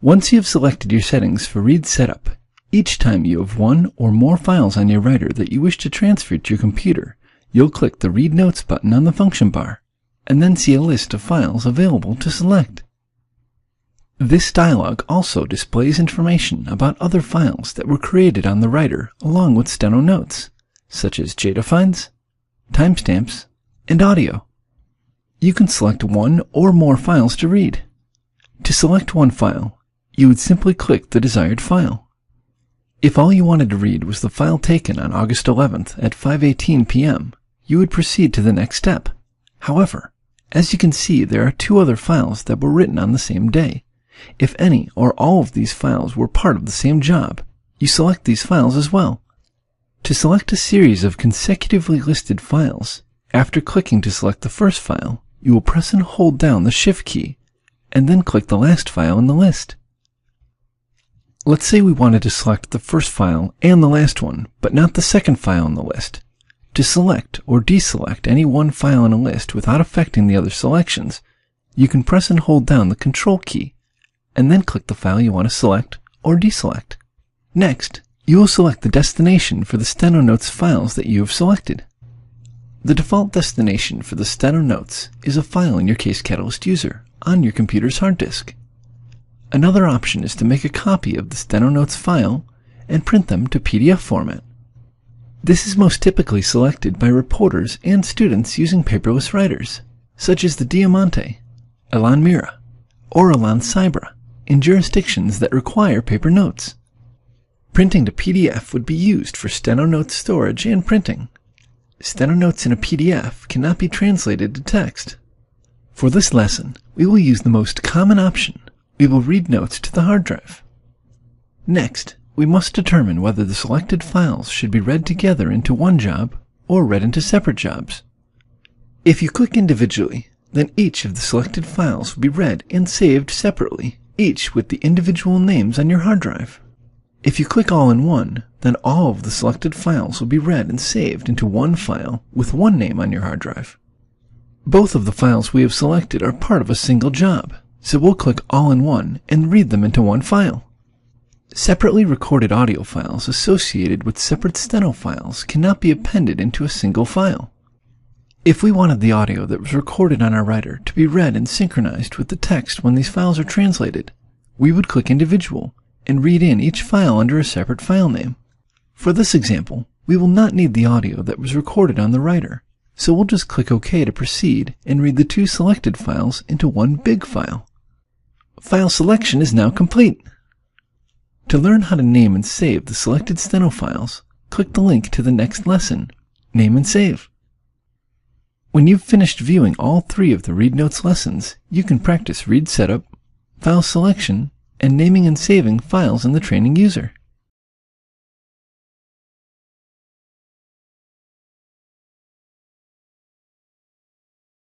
Once you have selected your settings for Read Setup, each time you have one or more files on your writer that you wish to transfer to your computer, you'll click the Read Notes button on the function bar, and then see a list of files available to select. This dialog also displays information about other files that were created on the writer along with steno notes, such as JDefines, timestamps, and audio. You can select one or more files to read. To select one file, you would simply click the desired file. If all you wanted to read was the file taken on August 11th at 5:18 p.m., you would proceed to the next step. However, as you can see, there are two other files that were written on the same day. If any or all of these files were part of the same job, you select these files as well. To select a series of consecutively listed files, after clicking to select the first file, you will press and hold down the Shift key, and then click the last file in the list. Let's say we wanted to select the first file and the last one, but not the second file in the list. To select or deselect any one file in a list without affecting the other selections, you can press and hold down the Control key, and then click the file you want to select or deselect. Next, you will select the destination for the steno notes files that you have selected. The default destination for the steno notes is a file in your Case Catalyst user on your computer's hard disk. Another option is to make a copy of the steno notes file and print them to PDF format. This is most typically selected by reporters and students using paperless writers, such as the Diamante, Elan Mira, or Elan Cybra, in jurisdictions that require paper notes. Printing to PDF would be used for steno notes storage and printing. Steno notes in a PDF cannot be translated to text. For this lesson, we will use the most common option. We will read notes to the hard drive. Next, we must determine whether the selected files should be read together into one job or read into separate jobs. If you click individually, then each of the selected files will be read and saved separately, each with the individual names on your hard drive. If you click all in one, then all of the selected files will be read and saved into one file with one name on your hard drive. Both of the files we have selected are part of a single job, so we'll click all in one and read them into one file. Separately recorded audio files associated with separate steno files cannot be appended into a single file. If we wanted the audio that was recorded on our writer to be read and synchronized with the text when these files are translated, we would click Individual and read in each file under a separate file name. For this example, we will not need the audio that was recorded on the writer, so we'll just click OK to proceed and read the two selected files into one big file. File selection is now complete. To learn how to name and save the selected steno files, click the link to the next lesson, Name and Save. When you've finished viewing all three of the Read Notes lessons, you can practice read setup, file selection, and naming and saving files in the training user.